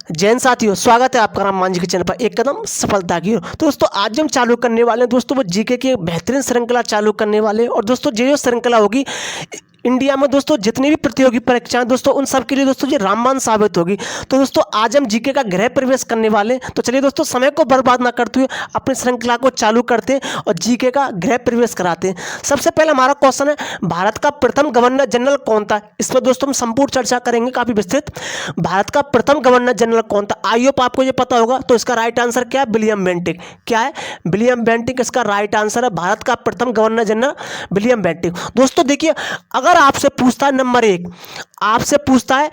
जैन साथियों, स्वागत है आपका राम मांझी के चैनल पर एक कदम सफलता की ओर। तो दोस्तों आज हम चालू करने वाले हैं दोस्तों वो जीके की बेहतरीन श्रृंखला चालू करने वाले हैं। और दोस्तों जो श्रृंखला होगी इंडिया में दोस्तों जितनी भी प्रतियोगी परीक्षाएं दोस्तों उन सब के लिए दोस्तों ये रामबाण साबित होगी। तो दोस्तों आज हम जीके का गृह प्रवेश करने वाले हैं। तो चलिए दोस्तों समय को बर्बाद ना करते हुए अपनी श्रृंखला को चालू करते हैं और जीके का गृह प्रवेश कराते हैं। सबसे पहले हमारा क्वेश्चन है, भारत का प्रथम गवर्नर जनरल कौन था? इस पर दोस्तों हम संपूर्ण चर्चा करेंगे काफी विस्तृत। भारत का प्रथम गवर्नर जनरल कौन था? आई होप आपको ये पता होगा। तो इसका राइट आंसर क्या है? William Bentinck. क्या है? विलियम बेंटिक इसका राइट आंसर है। भारत का प्रथम गवर्नर जनरल विलियम बेंटिक। दोस्तों देखिए, अगर आपसे पूछता है नंबर 1, आपसे पूछता है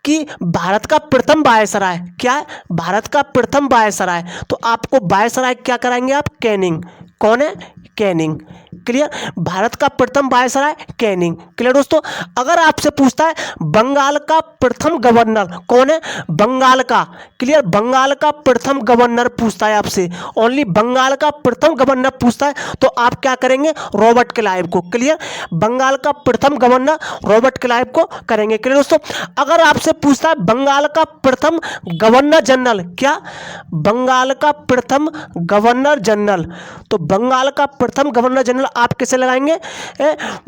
कि भारत का प्रथम वायसराय क्या है? भारत का प्रथम वायसराय, तो आपको वायसराय क्या कराएंगे आप? कैनिंग। कौन है? कैनिंग। क्लियर? भारत का प्रथम वायसराय कैनिंग। क्लियर दोस्तों? अगर आपसे पूछता है बंगाल का प्रथम गवर्नर कौन है? बंगाल का। क्लियर? बंगाल का प्रथम गवर्नर पूछता है आपसे, ओनली बंगाल का प्रथम गवर्नर पूछता है, तो आप क्या करेंगे? रॉबर्ट क्लाइव को। क्लियर? बंगाल का प्रथम गवर्नर रॉबर्ट क्लाइव को करेंगे। क्लियर दोस्तों? अगर आपसे पूछता है बंगाल का प्रथम गवर्नर जनरल क्या? बंगाल का प्रथम गवर्नर जनरल, तो बंगाल का प्रथम गवर्नर जनरल आप किसे लगाएंगे?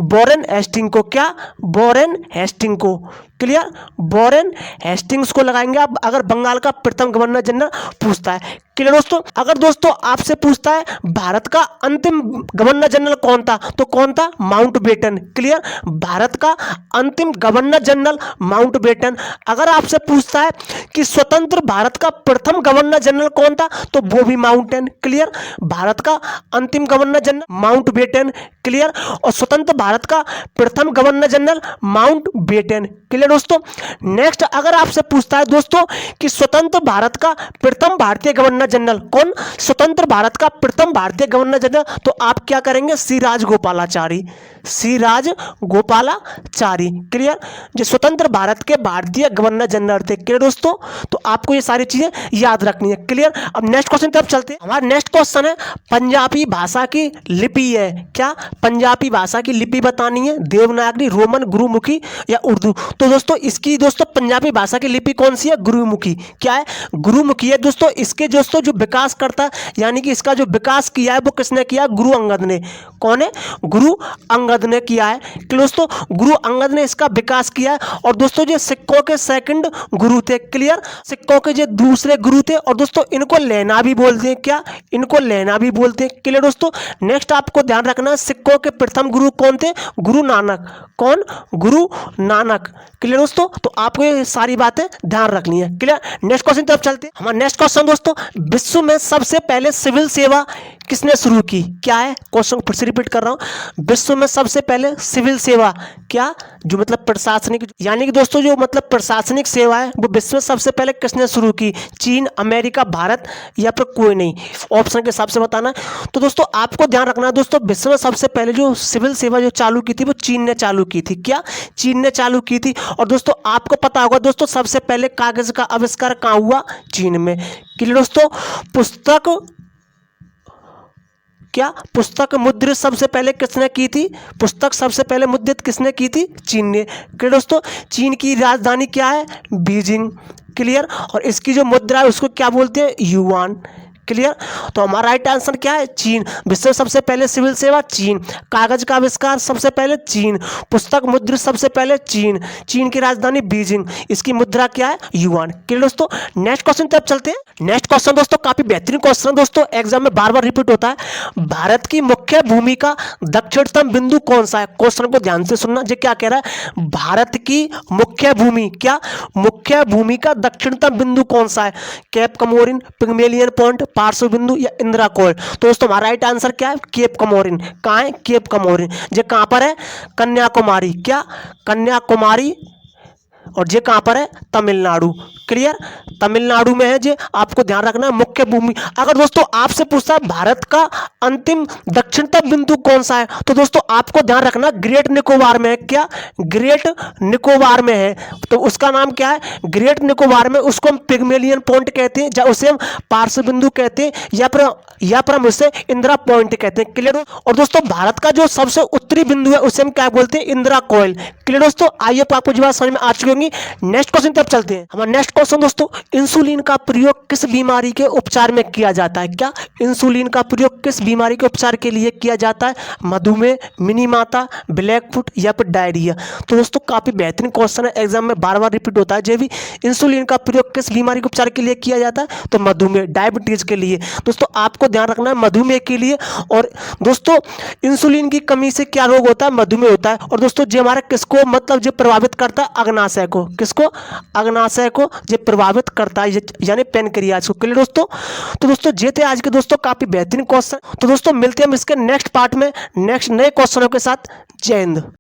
वॉरेन हेस्टिंग को। क्या? वॉरेन हेस्टिंग को। क्लियर? वॉरेन हेस्टिंग्स को लगाएंगे आप अगर बंगाल का प्रथम गवर्नर जनरल पूछता है। क्लियर दोस्तों? अगर दोस्तों आपसे पूछता है भारत का अंतिम गवर्नर जनरल कौन था, तो कौन था? माउंटबेटन। क्लियर? भारत का अंतिम गवर्नर जनरल माउंटबेटन। अगर आपसे पूछता है कि स्वतंत्र भारत का प्रथम गवर्नर जनरल कौन था, तो बॉबी माउंटेन। क्लियर? भारत का अंतिम गवर्नर जनरल माउंटबेटन। क्लियर? और स्वतंत्र भारत का प्रथम गवर्नर जनरल माउंटबेटन। क्लियर दोस्तों? नेक्स्ट अगर आपसे पूछता है दोस्तों कि स्वतंत्र भारत का प्रथम भारतीय गवर्नर जनरल कौन? स्वतंत्र भारत का प्रथम भारतीय गवर्नर जनरल, तो आप क्या करेंगे? सी राजगोपालाचारी। सी राजगोपालाचारी। क्लियर? जो स्वतंत्र भारत के भारतीय गवर्नर जनरल थे। क्लियर दोस्तों? तो आपको ये सारी चीजें याद रखनी है। क्लियर? अब नेक्स्ट क्वेश्चन की तरफ चलते हैं। हमारा नेक्स्ट क्वेश्चन है, पंजाबी भाषा की लिपि है क्या? पंजाबी भाषा की लिपि बतानी है, देवनागरी, रोमन, गुरुमुखी या उर्दू। तो दोस्तों इसकी दोस्तों पंजाबी भाषा की लिपि कौन सी है? गुरुमुखी। क्या है? गुरुमुखी है दोस्तों। इसके दोस्तों जो विकास करता यानी कि इसका जो विकास किया है वो किसने किया? गुरु अंगद ने। कौन है? गुरु अंगद ने किया है। कि दोस्तों गुरु अंगद ने इसका विकास किया है। और दोस्तों ये सिक्कों के सेकंड गुरु थे। क्लियर? सिक्कों के जो दूसरे गुरु थे। और दोस्तों इनको लेना भी बोलते हैं। क्या? इनको लेना भी बोलते हैं। क्लियर दोस्तों? नेक्स्ट आपको ध्यान रखना है, सिक्कों के प्रथम गुरु कौन थे? गुरु नानक। कौन? गुरु नानक। क्लियर दोस्तों? तो आपको ये सारी बातें ध्यान रखनी है। क्लियर? नेक्स्ट क्वेश्चन तरफ चलते हैं। हमारा नेक्स्ट क्वेश्चन दोस्तों, विश्व में सबसे पहले सिविल सेवा किसने शुरू की? क्या है? क्वेश्चन फिर से रिपीट कर रहा हूं, विश्व में सबसे पहले सिविल सेवा क्या? जो मतलब प्रशासनिक, यानी कि दोस्तों जो मतलब प्रशासनिक सेवा है वो विश्व में सबसे पहले किसने शुरू की? चीन, अमेरिका, भारत या फिर कोई नहीं? ऑप्शन के हिसाब से बताना है। तो दोस्तों आपको ध्यान रखना है दोस्तों, विश्व में सबसे पहले जो सिविल सेवा जो चालू की थी वो चीन ने चालू की थी। क्या? चीन ने चालू की थी। और दोस्तों आपको पता होगा दोस्तों सबसे पहले कागज का आविष्कार कहाँ हुआ? चीन में। क्लियर दोस्तों? पुस्तक क्या? पुस्तक मुद्रित सबसे पहले किसने की थी? पुस्तक सबसे पहले मुद्रित किसने की थी? चीन ने। क्लियर दोस्तों? चीन की राजधानी क्या है? बीजिंग। क्लियर? और इसकी जो मुद्रा है उसको क्या बोलते हैं? युआन। क्लियर? तो हमारा राइट आंसर क्या है? चीन। विश्व में सबसे पहले सिविल सेवा चीन, कागज का आविष्कार सबसे पहले चीन, पुस्तक मुद्रित सबसे पहले चीन, चीन की राजधानी बीजिंग, इसकी मुद्रा क्या है? युआन। क्लियर दोस्तों? नेक्स्ट क्वेश्चन तरफ चलते हैं। नेक्स्ट क्वेश्चन दोस्तों काफी बेहतरीन क्वेश्चन दोस्तों, एग्जाम में बार बार रिपीट होता है। भारत की मुख्य भूमि का दक्षिणतम बिंदु कौन सा है? क्वेश्चन को ध्यान से सुनना। ये क्या कह रहा है? भारत की मुख्य भूमि क्या? मुख्य भूमि का दक्षिणतम बिंदु कौन सा है? केप कमोरिन, पिग्मेलियन पॉइंट, पार्श्व बिंदु या इंदिरा कोयल। तो दोस्तों हमारा राइट आंसर क्या है? केप कमोरिन। कहाँ है? केप कमोरिन। ये कहाँ पर है? कन्याकुमारी। क्या? कन्याकुमारी। और ये कहाँ पर है? तमिलनाडु। क्लियर? तमिलनाडु में है। ये आपको ध्यान रखना है। मुख्य भूमि अगर दोस्तों आपसे पूछता है भारत का अंतिम दक्षिणतम बिंदु कौन सा है, तो दोस्तों आपको ध्यान रखना ग्रेट निकोबार में है। क्या? ग्रेट निकोबार में है। तो उसका नाम क्या है? ग्रेट निकोबार में। उसको हम पिग्मेलियन पॉइंट कहते हैं, या उसे हम पार्श्व बिंदु कहते हैं, या फिर हम उसे इंदिरा पॉइंट कहते हैं। क्लियर? और दोस्तों भारत का जो सबसे उत्तरी बिंदु है उसे हम क्या बोलते हैं? इंदिरा कोयल। क्लियर दोस्तों? आइए आपको जो बात समझ में आ चुकी होंगी। नेक्स्ट क्वेश्चन की तरफ चलते हैं। हमारा नेक्स्ट क्वेश्चन दोस्तों, इंसुलिन का प्रयोग किस बीमारी के उपचार में किया जाता है? क्या इंसुलिन का प्रयोग किस बीमारी के उपचार के लिए किया जाता है? मधुमेह, मिनी माता, ब्लैक फुट या फिर डायरिया। तो दोस्तों काफी बेहतरीन क्वेश्चन है, एग्जाम में बार बार रिपीट होता है। जो भी इंसुलिन का प्रयोग किस बीमारी के उपचार के लिए किया जाता है? तो मधुमेह, डायबिटीज के लिए। दोस्तों आपको ध्यान रखना है मधुमेह के लिए। और दोस्तों इंसुलिन की कमी से क्या रोग होता है? मधुमेह होता है। और दोस्तों जो हमारा किसको मतलब जो प्रभावित करता है? अग्नाशय को। किसको? अग्नाशय को जो प्रभावित करता है, यानी पेनक्रियाज को। क्लियर दोस्तों? तो दोस्तों ये थे आज के दोस्तों काफी बेहतरीन क्वेश्चन। तो दोस्तों मिलते हैं हम इसके नेक्स्ट पार्ट में नेक्स्ट नए क्वेश्चनों के साथ। जय हिंद।